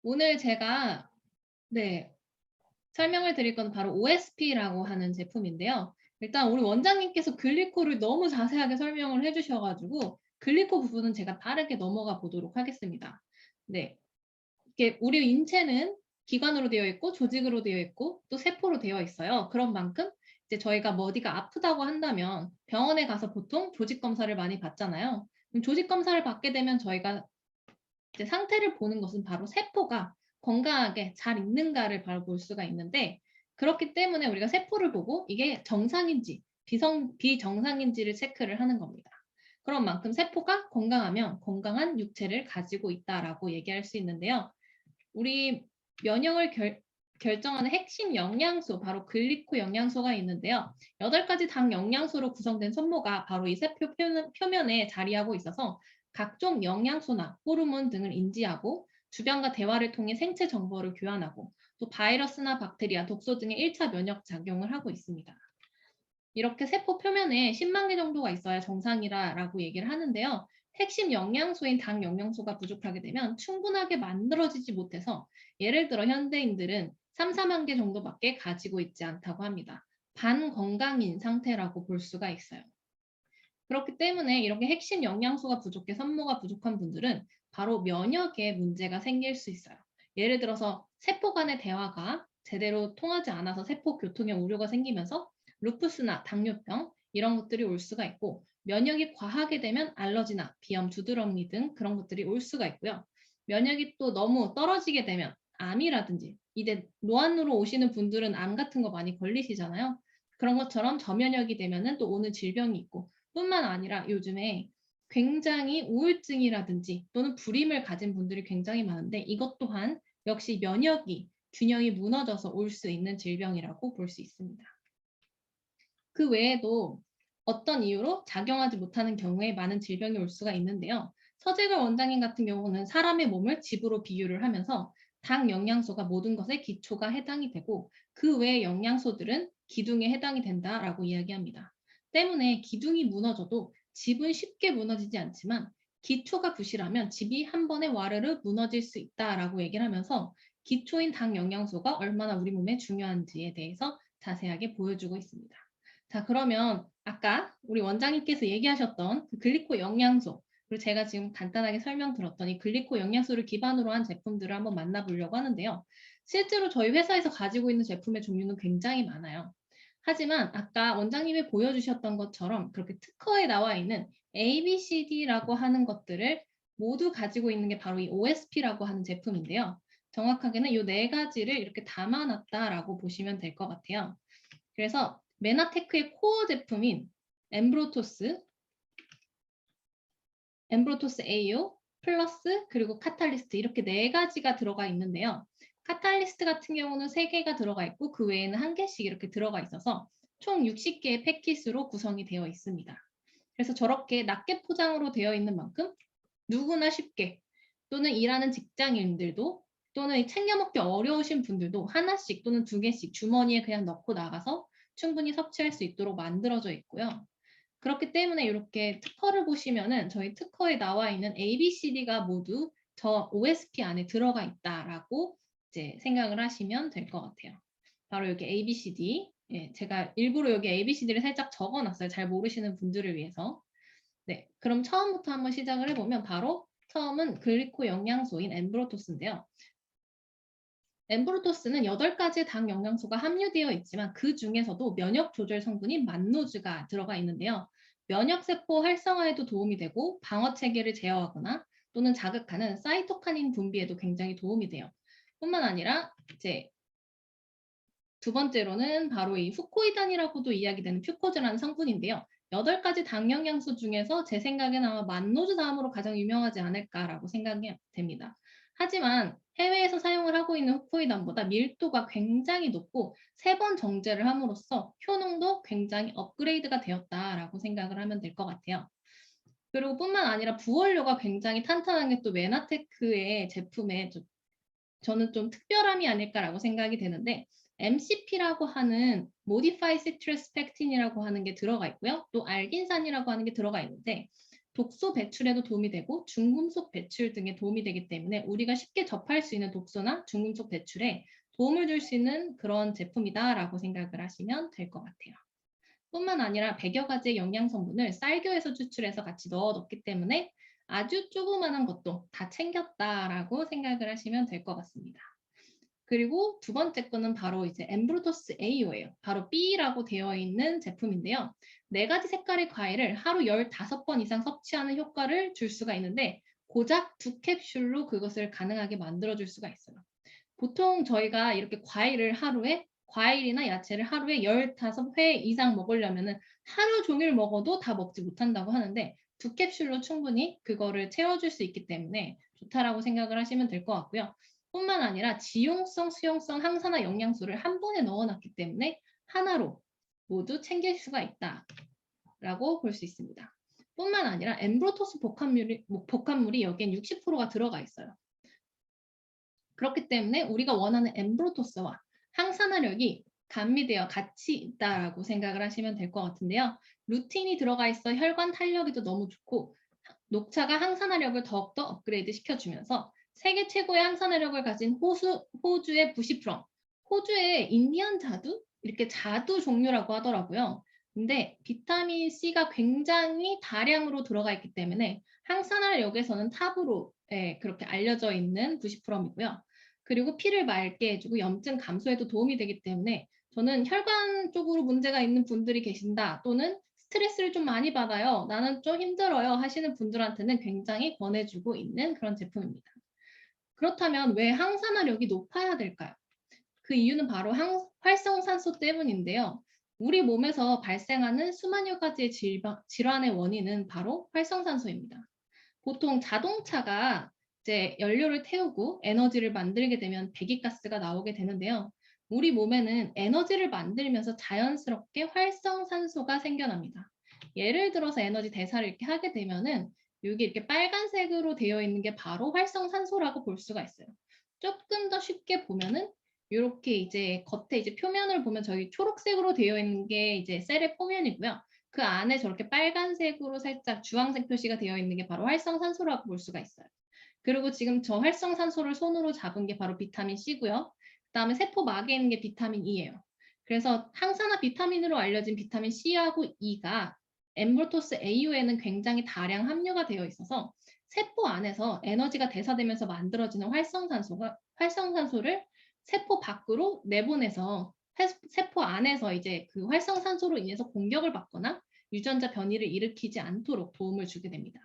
오늘 제가 설명을 드릴 건 바로 OSP라고 하는 제품인데요. 일단 우리 원장님께서 글리코를 너무 자세하게 설명을 해주셔가지고 글리코 부분은 제가 빠르게 넘어가 보도록 하겠습니다. 네, 이게 우리 인체는 기관으로 되어 있고 조직으로 되어 있고 또 세포로 되어 있어요. 그런 만큼 이제 저희가 뭐 어디가 아프다고 한다면 병원에 가서 보통 조직 검사를 많이 받잖아요. 그럼 조직 검사를 받게 되면 저희가 이제 상태를 보는 것은 바로 세포가 건강하게 잘 있는가를 바로 볼 수가 있는데, 그렇기 때문에 우리가 세포를 보고 이게 정상인지 비정상인지를 체크를 하는 겁니다. 그런 만큼 세포가 건강하면 건강한 육체를 가지고 있다라고 얘기할 수 있는데요. 우리 면역을 결정하는 핵심 영양소, 바로 글리코 영양소가 있는데요. 8가지 당 영양소로 구성된 손모가 바로 이 세포 표면에 자리하고 있어서 각종 영양소나 호르몬 등을 인지하고 주변과 대화를 통해 생체 정보를 교환하고 또 바이러스나 박테리아, 독소 등의 1차 면역 작용을 하고 있습니다. 이렇게 세포 표면에 10만 개 정도가 있어야 정상이라고 얘기를 하는데요. 핵심 영양소인 당 영양소가 부족하게 되면 충분하게 만들어지지 못해서 예를 들어 현대인들은 3, 4만 개 정도밖에 가지고 있지 않다고 합니다. 반건강인 상태라고 볼 수가 있어요. 그렇기 때문에 이렇게 핵심 영양소가 부족해 산모가 부족한 분들은 바로 면역에 문제가 생길 수 있어요. 예를 들어서 세포 간의 대화가 제대로 통하지 않아서 세포 교통에 오류가 생기면서 루푸스나 당뇨병 이런 것들이 올 수가 있고, 면역이 과하게 되면 알러지나 비염, 두드러기 등 그런 것들이 올 수가 있고요. 면역이 또 너무 떨어지게 되면 암이라든지, 이제 노안으로 오시는 분들은 암 같은 거 많이 걸리시잖아요. 그런 것처럼 저면역이 되면은 또 오는 질병이 있고, 뿐만 아니라 요즘에 굉장히 우울증이라든지 또는 불임을 가진 분들이 굉장히 많은데, 이것 또한 역시 면역이 균형이 무너져서 올 수 있는 질병이라고 볼 수 있습니다. 그 외에도 어떤 이유로 작용하지 못하는 경우에 많은 질병이 올 수가 있는데요. 서재걸 원장님 같은 경우는 사람의 몸을 집으로 비유를 하면서 당 영양소가 모든 것의 기초가 해당이 되고 그 외의 영양소들은 기둥에 해당이 된다라고 이야기합니다. 때문에 기둥이 무너져도 집은 쉽게 무너지지 않지만 기초가 부실하면 집이 한 번에 와르르 무너질 수 있다라고 얘기를 하면서 기초인 당 영양소가 얼마나 우리 몸에 중요한지에 대해서 자세하게 보여주고 있습니다. 자, 그러면 아까 우리 원장님께서 얘기하셨던 그 글리코 영양소, 그리고 제가 지금 간단하게 설명드렸던 이 글리코 영양소를 기반으로 한 제품들을 한번 만나보려고 하는데요. 실제로 저희 회사에서 가지고 있는 제품의 종류는 굉장히 많아요. 하지만 아까 원장님이 보여주셨던 것처럼 그렇게 특허에 나와 있는 ABCD라고 하는 것들을 모두 가지고 있는 게 바로 이 OSP라고 하는 제품인데요. 정확하게는 이 4가지를 이렇게 담아놨다라고 보시면 될 것 같아요. 그래서 메나테크의 코어 제품인 엠브로토스 AO, 플러스, 그리고 카탈리스트, 이렇게 4가지가 들어가 있는데요. 카탈리스트 같은 경우는 3개가 들어가 있고 그 외에는 1개씩 이렇게 들어가 있어서 총 60개의 패킷으로 구성이 되어 있습니다. 그래서 저렇게 낱개 포장으로 되어 있는 만큼 누구나 쉽게, 또는 일하는 직장인들도 또는 챙겨 먹기 어려우신 분들도 하나씩 또는 2개씩 주머니에 그냥 넣고 나가서 충분히 섭취할 수 있도록 만들어져 있고요. 그렇기 때문에 이렇게 특허를 보시면은 저희 특허에 나와 있는 ABCD가 모두 저 OSP 안에 들어가 있다라고 이제 생각을 하시면 될 것 같아요. 바로 여기 ABCD. 예, 제가 일부러 여기 ABCD를 살짝 적어놨어요. 잘 모르시는 분들을 위해서. 네, 그럼 처음부터 한번 시작을 해보면 바로 처음은 글리코 영양소인 엠브로토스인데요. 엠브로토스는 8가지 당 영양소가 함유되어 있지만 그 중에서도 면역 조절 성분인 만노즈가 들어가 있는데요. 면역세포 활성화에도 도움이 되고 방어 체계를 제어하거나 또는 자극하는 사이토카닌 분비에도 굉장히 도움이 돼요. 뿐만 아니라 이제 2번째로는 바로 이 후코이단이라고도 이야기되는 퓨코즈라는 성분인데요. 8가지 당 영양소 중에서 제 생각에는 아마 만노즈 다음으로 가장 유명하지 않을까라고 생각이 됩니다. 하지만 해외에서 사용을 하고 있는 후코이단보다 밀도가 굉장히 높고 3번 정제를 함으로써 효능도 굉장히 업그레이드가 되었다라고 생각을 하면 될 것 같아요. 그리고 뿐만 아니라 부원료가 굉장히 탄탄한 게 또 메나테크의 제품에 저는 좀 특별함이 아닐까라고 생각이 되는데, MCP라고 하는 Modified Citrus Pectin이라고 하는 게 들어가 있고요. 또 알긴산이라고 하는 게 들어가 있는데, 독소 배출에도 도움이 되고 중금속 배출 등에 도움이 되기 때문에 우리가 쉽게 접할 수 있는 독소나 중금속 배출에 도움을 줄 수 있는 그런 제품이다라고 생각을 하시면 될 것 같아요. 뿐만 아니라 100여 가지의 영양 성분을 쌀교에서 추출해서 같이 넣기 때문에 아주 조그만한 것도 다 챙겼다라고 생각을 하시면 될 것 같습니다. 그리고 두 번째 거는 바로 이제 엠브루토스 AO예요. 바로 B라고 되어 있는 제품인데요. 4가지 색깔의 과일을 하루 15번 이상 섭취하는 효과를 줄 수가 있는데 고작 2캡슐로 그것을 가능하게 만들어줄 수가 있어요. 보통 저희가 이렇게 과일이나 야채를 하루에 15회 이상 먹으려면은 하루 종일 먹어도 다 먹지 못한다고 하는데 2캡슐로 충분히 그거를 채워줄 수 있기 때문에 좋다라고 생각을 하시면 될 것 같고요. 뿐만 아니라 지용성, 수용성, 항산화 영양소를 한 번에 넣어놨기 때문에 하나로 모두 챙길 수가 있다라고 볼 수 있습니다. 뿐만 아니라 엠브로토스 복합물이 여기엔 60%가 들어가 있어요. 그렇기 때문에 우리가 원하는 엠브로토스와 항산화력이 감미되어 같이 있다라고 생각을 하시면 될 것 같은데요. 루틴이 들어가 있어 혈관 탄력에도 너무 좋고 녹차가 항산화력을 더욱더 업그레이드 시켜주면서 세계 최고의 항산화력을 가진 호주의 부시프럼, 호주의 인디언 자두? 이렇게 자두 종류라고 하더라고요. 근데 비타민 C가 굉장히 다량으로 들어가 있기 때문에 항산화력에서는 탑으로 그렇게 알려져 있는 부시프럼이고요. 그리고 피를 맑게 해주고 염증 감소에도 도움이 되기 때문에 저는 혈관 쪽으로 문제가 있는 분들이 계신다 또는 스트레스를 좀 많이 받아요. 나는 좀 힘들어요 하시는 분들한테는 굉장히 권해주고 있는 그런 제품입니다. 그렇다면 왜 항산화력이 높아야 될까요? 그 이유는 바로 활성산소 때문인데요. 우리 몸에서 발생하는 수만여 가지의 질환의 원인은 바로 활성산소입니다. 보통 자동차가 이제 연료를 태우고 에너지를 만들게 되면 배기가스가 나오게 되는데요. 우리 몸에는 에너지를 만들면서 자연스럽게 활성산소가 생겨납니다. 예를 들어서 에너지 대사를 이렇게 하게 되면은 여기 이렇게 빨간색으로 되어 있는 게 바로 활성산소라고 볼 수가 있어요. 조금 더 쉽게 보면은 이렇게 이제 겉에 이제 표면을 보면 저희 초록색으로 되어 있는 게 이제 셀의 표면이고요. 그 안에 저렇게 빨간색으로 살짝 주황색 표시가 되어 있는 게 바로 활성산소라고 볼 수가 있어요. 그리고 지금 저 활성산소를 손으로 잡은 게 바로 비타민 C고요. 그다음에 세포막에 있는 게 비타민 E예요. 그래서 항산화 비타민으로 알려진 비타민 C하고 E가 엠브로토스 AU에는 굉장히 다량 함유가 되어 있어서 세포 안에서 에너지가 대사되면서 만들어지는 활성산소를 세포 밖으로 내보내서 세포 안에서 이제 그 활성산소로 인해서 공격을 받거나 유전자 변이를 일으키지 않도록 도움을 주게 됩니다.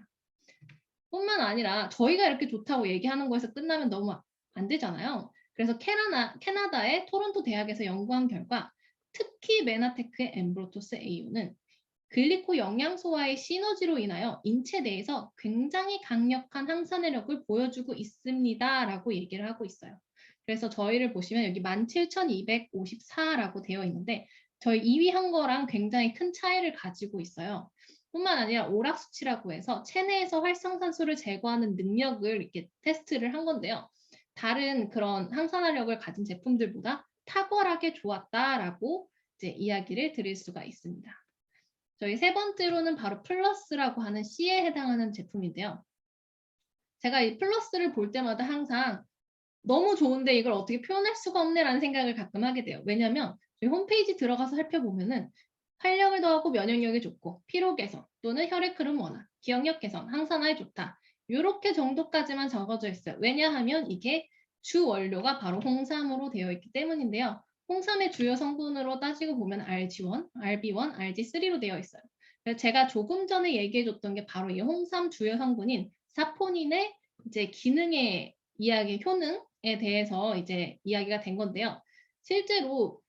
뿐만 아니라 저희가 이렇게 좋다고 얘기하는 거에서 끝나면 너무 안 되잖아요. 그래서 캐나다의 토론토 대학에서 연구한 결과 특히 메나테크의 엠브로토스 AU는 글리코 영양소와의 시너지로 인하여 인체 내에서 굉장히 강력한 항산화력을 보여주고 있습니다라고 얘기를 하고 있어요. 그래서 저희를 보시면 여기 17,254라고 되어 있는데 저희 2위 한 거랑 굉장히 큰 차이를 가지고 있어요. 뿐만 아니라 오락수치라고 해서 체내에서 활성산소를 제거하는 능력을 이렇게 테스트를 한 건데요. 다른 그런 항산화력을 가진 제품들보다 탁월하게 좋았다라고 이제 이야기를 드릴 수가 있습니다. 저희 세 번째로는 바로 플러스라고 하는 C에 해당하는 제품인데요. 제가 이 플러스를 볼 때마다 항상 너무 좋은데 이걸 어떻게 표현할 수가 없네라는 생각을 가끔 하게 돼요. 왜냐하면 저희 홈페이지 들어가서 살펴보면은 활력을 더하고 면역력이 좋고 피로 개선 또는 혈액 흐름 원화, 기억력 개선, 항산화에 좋다. 이렇게 정도까지만 적어져 있어요. 왜냐하면 이게 주 원료가 바로 홍삼으로 되어 있기 때문인데요. 홍삼의 주요 성분으로 따지고 보면 RG1, RB1, RG3로 되어 있어요. 그래서 제가 조금 전에 얘기해줬던 게 바로 이 홍삼 주요 성분인 사포닌의 이제 기능의 이야기, 효능에 대해서 이제 이야기가 된 건데요. 실제로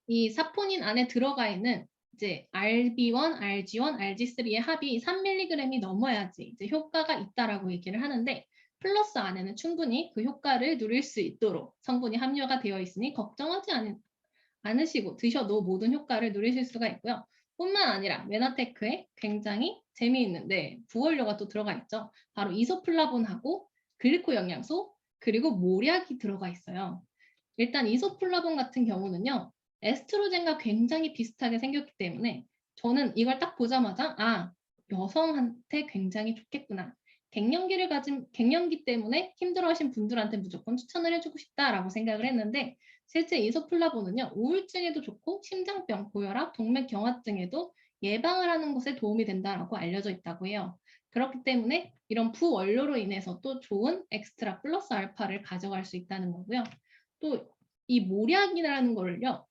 이 사포닌 안에 들어가 있는 이제 RB1, RG1, RG3의 합이 3mg이 넘어야지 이제 효과가 있다라고 얘기를 하는데 플러스 안에는 충분히 그 효과를 누릴 수 있도록 성분이 함유가 되어 있으니 걱정하지 않으시고 드셔도 모든 효과를 누리실 수가 있고요. 뿐만 아니라 메나테크에 굉장히 재미있는 부원료가 또 들어가 있죠. 바로 이소플라본하고 글리코 영양소 그리고 모략이 들어가 있어요. 일단 이소플라본 같은 경우는요. 에스트로겐과 굉장히 비슷하게 생겼기 때문에 저는 이걸 딱 보자마자 여성한테 굉장히 좋겠구나. 갱년기 때문에 힘들어하신 분들한테 무조건 추천을 해주고 싶다라고 생각을 했는데 실제 이소플라본은요. 우울증에도 좋고 심장병, 고혈압, 동맥경화증에도 예방을 하는 것에 도움이 된다라고 알려져 있다고 해요. 그렇기 때문에 이런 부원료로 인해서 또 좋은 엑스트라 플러스 알파를 가져갈 수 있다는 거고요. 또 이 모략이라는 거를요.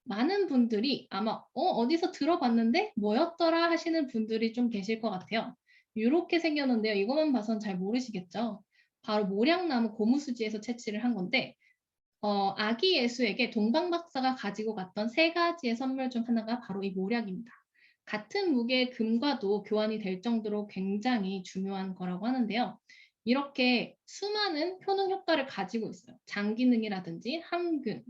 많은 분들이 아마 어디서 들어봤는데 뭐였더라 하시는 분들이 좀 계실 것 같아요. 이렇게 생겼는데요. 이것만 봐선 잘 모르시겠죠. 바로 모략나무 고무수지에서 채취를 한 건데 아기 예수에게 동방 박사가 가지고 갔던 3가지의 선물 중 하나가 바로 이 모략입니다. 같은 무게의 금과도 교환이 될 정도로 굉장히 중요한 거라고 하는데요. 이렇게 수많은 효능 효과를 가지고 있어요. 장 기능이라든지 항균,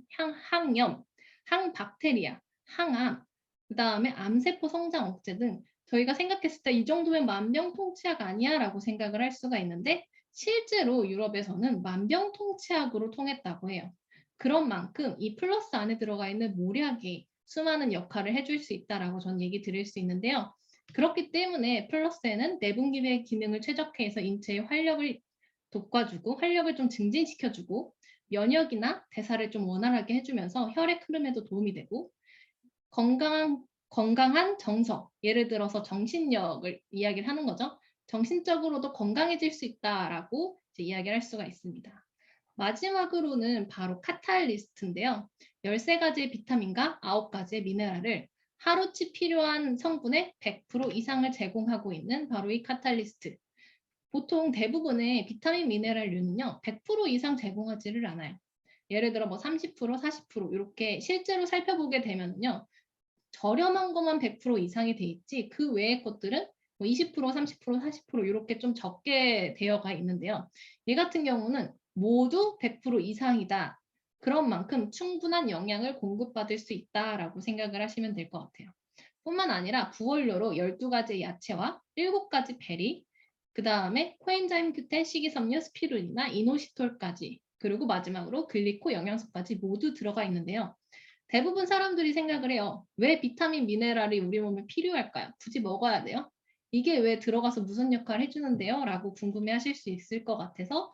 항염, 항박테리아, 항암, 그다음에 암세포 성장 억제 등 저희가 생각했을 때 이 정도면 만병통치약 아니야 라고 생각을 할 수가 있는데 실제로 유럽에서는 만병통치약으로 통했다고 해요. 그런 만큼 이 플러스 안에 들어가 있는 모략이 수많은 역할을 해줄 수 있다라고 저는 얘기 드릴 수 있는데요. 그렇기 때문에 플러스에는 내분비의 기능을 최적화해서 인체의 활력을 돋궈주고 활력을 좀 증진시켜주고 면역이나 대사를 좀 원활하게 해주면서 혈액 흐름에도 도움이 되고 건강한 정서, 예를 들어서 정신력을 이야기를 하는 거죠. 정신적으로도 건강해질 수 있다라고 이제 이야기를 할 수가 있습니다. 마지막으로는 바로 카탈리스트인데요. 13가지의 비타민과 9가지의 미네랄을 하루치 필요한 성분의 100% 이상을 제공하고 있는 바로 이 카탈리스트. 보통 대부분의 비타민 미네랄류는요. 100% 이상 제공하지를 않아요. 예를 들어 뭐 30%, 40% 이렇게 실제로 살펴보게 되면요. 저렴한 것만 100% 이상이 돼 있지 그 외의 것들은 뭐 20%, 30%, 40% 이렇게 좀 적게 되어가 있는데요. 얘 같은 경우는 모두 100% 이상이다. 그런 만큼 충분한 영양을 공급받을 수 있다라고 생각을 하시면 될 것 같아요. 뿐만 아니라 부원료로 12가지 야채와 7가지 베리, 그 다음에 코엔자임 Q10, 식이섬유, 스피루리나, 이노시톨까지 그리고 마지막으로 글리코 영양소까지 모두 들어가 있는데요. 대부분 사람들이 생각을 해요. 왜 비타민, 미네랄이 우리 몸에 필요할까요? 굳이 먹어야 돼요? 이게 왜 들어가서 무슨 역할을 해주는데요? 라고 궁금해 하실 수 있을 것 같아서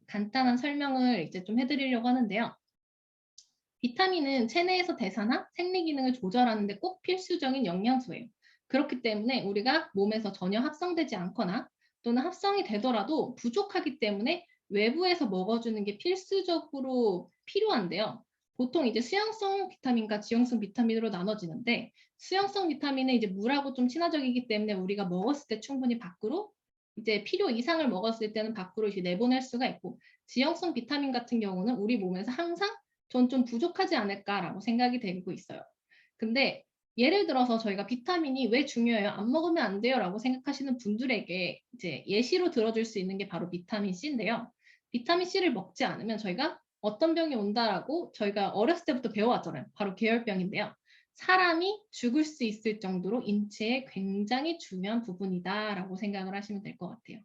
간단한 설명을 이제 좀 해드리려고 하는데요. 비타민은 체내에서 대사나 생리 기능을 조절하는 데 꼭 필수적인 영양소예요. 그렇기 때문에 우리가 몸에서 전혀 합성되지 않거나 또는 합성이 되더라도 부족하기 때문에 외부에서 먹어주는 게 필수적으로 필요한데요. 보통 이제 수용성 비타민과 지용성 비타민으로 나눠지는데 수용성 비타민은 이제 물하고 좀 친화적이기 때문에 우리가 먹었을 때 충분히 밖으로 이제 필요 이상을 먹었을 때는 밖으로 이제 내보낼 수가 있고 지용성 비타민 같은 경우는 우리 몸에서 항상 전 좀 부족하지 않을까라고 생각이 되고 있어요. 근데 예를 들어서 저희가 비타민이 왜 중요해요? 안 먹으면 안 돼요? 라고 생각하시는 분들에게 이제 예시로 들어줄 수 있는 게 바로 비타민 C인데요. 비타민 C를 먹지 않으면 저희가 어떤 병이 온다라고 저희가 어렸을 때부터 배워왔잖아요. 바로 계열병인데요. 사람이 죽을 수 있을 정도로 인체에 굉장히 중요한 부분이다라고 생각을 하시면 될 것 같아요.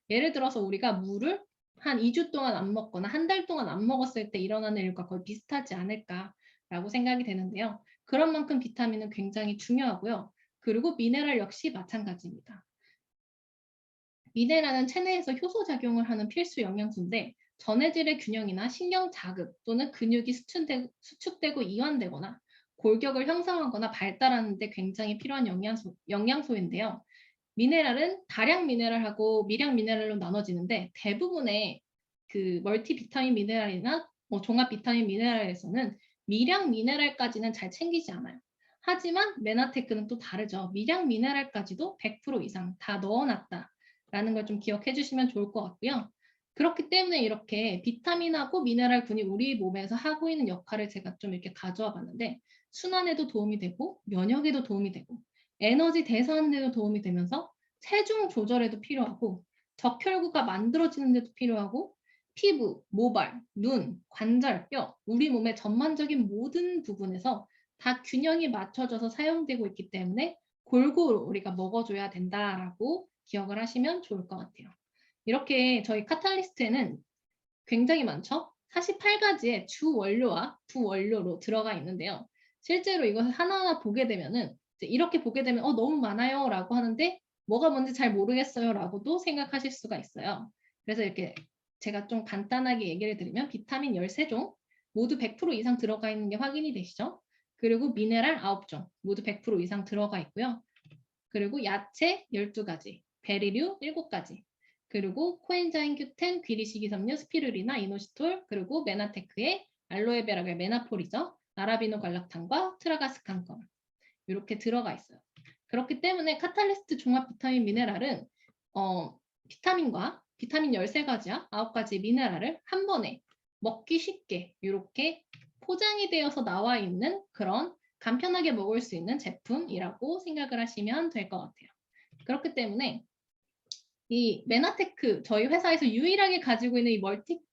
예를 들어서 우리가 물을 한 2주 동안 안 먹거나 한 달 동안 안 먹었을 때 일어나는 일과 거의 비슷하지 않을까라고 생각이 되는데요. 그런 만큼 비타민은 굉장히 중요하고요. 그리고 미네랄 역시 마찬가지입니다. 미네랄은 체내에서 효소 작용을 하는 필수 영양소인데 전해질의 균형이나 신경 자극 또는 근육이 수축되고 이완되거나 골격을 형성하거나 발달하는 데 굉장히 필요한 영양소인데요. 미네랄은 다량 미네랄하고 미량 미네랄로 나눠지는데 대부분의 그 멀티 비타민 미네랄이나 뭐 종합 비타민 미네랄에서는 미량 미네랄까지는 잘 챙기지 않아요. 하지만 메나테크는 또 다르죠. 미량 미네랄까지도 100% 이상 다 넣어놨다라는 걸 좀 기억해 주시면 좋을 것 같고요. 그렇기 때문에 이렇게 비타민하고 미네랄군이 우리 몸에서 하고 있는 역할을 제가 좀 이렇게 가져와 봤는데 순환에도 도움이 되고 면역에도 도움이 되고 에너지 대사하는 데도 도움이 되면서 체중 조절에도 필요하고 적혈구가 만들어지는 데도 필요하고 피부, 모발, 눈, 관절, 뼈, 우리 몸의 전반적인 모든 부분에서 다 균형이 맞춰져서 사용되고 있기 때문에 골고루 우리가 먹어줘야 된다라고 기억을 하시면 좋을 것 같아요. 이렇게 저희 카탈리스트에는 굉장히 많죠? 48가지의 주 원료와 부원료로 들어가 있는데요. 실제로 이것을 하나하나 보게 되면은 이렇게 보게 되면 너무 많아요 라고 하는데 뭐가 뭔지 잘 모르겠어요 라고도 생각하실 수가 있어요. 그래서 이렇게 제가 좀 간단하게 얘기를 드리면 비타민 13종 모두 100% 이상 들어가 있는 게 확인이 되시죠? 그리고 미네랄 9종 모두 100% 이상 들어가 있고요. 그리고 야채 12가지, 베리류 7가지, 그리고 코엔자임 Q10, 귀리식이섬유, 스피루리나, 이노시톨, 그리고 메나테크의 알로에베라의 메나폴이죠. 아라비노 갈락탄과 트라가스칸건 이렇게 들어가 있어요. 그렇기 때문에 카탈리스트 종합 비타민 미네랄은 비타민과 비타민 13가지와 9가지 미네랄을 한 번에 먹기 쉽게 이렇게 포장이 되어서 나와 있는 그런 간편하게 먹을 수 있는 제품이라고 생각을 하시면 될 것 같아요. 그렇기 때문에 이 메나테크 저희 회사에서 유일하게 가지고 있는 이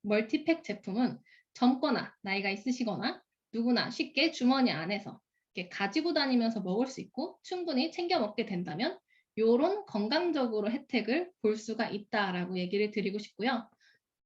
멀티팩 제품은 젊거나 나이가 있으시거나 누구나 쉽게 주머니 안에서 이렇게 가지고 다니면서 먹을 수 있고 충분히 챙겨 먹게 된다면 이런 건강적으로 혜택을 볼 수가 있다라고 얘기를 드리고 싶고요.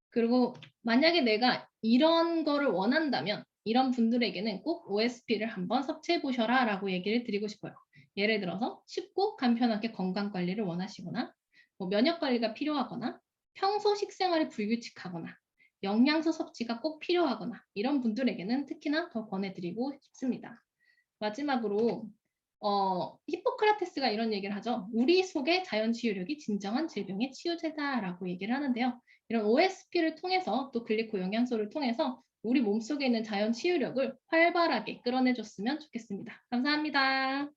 그리고 만약에 내가 이런 거를 원한다면 이런 분들에게는 꼭 OSP를 한번 섭취해 보셔라 라고 얘기를 드리고 싶어요. 예를 들어서 쉽고 간편하게 건강관리를 원하시거나 뭐 면역관리가 필요하거나 평소 식생활이 불규칙하거나 영양소 섭취가 꼭 필요하거나 이런 분들에게는 특히나 더 권해드리고 싶습니다. 마지막으로 히포크라테스가 이런 얘기를 하죠. 우리 속의 자연 치유력이 진정한 질병의 치유제다라고 얘기를 하는데요. 이런 OSP를 통해서 또 글리코 영양소를 통해서 우리 몸속에 있는 자연 치유력을 활발하게 끌어내줬으면 좋겠습니다. 감사합니다.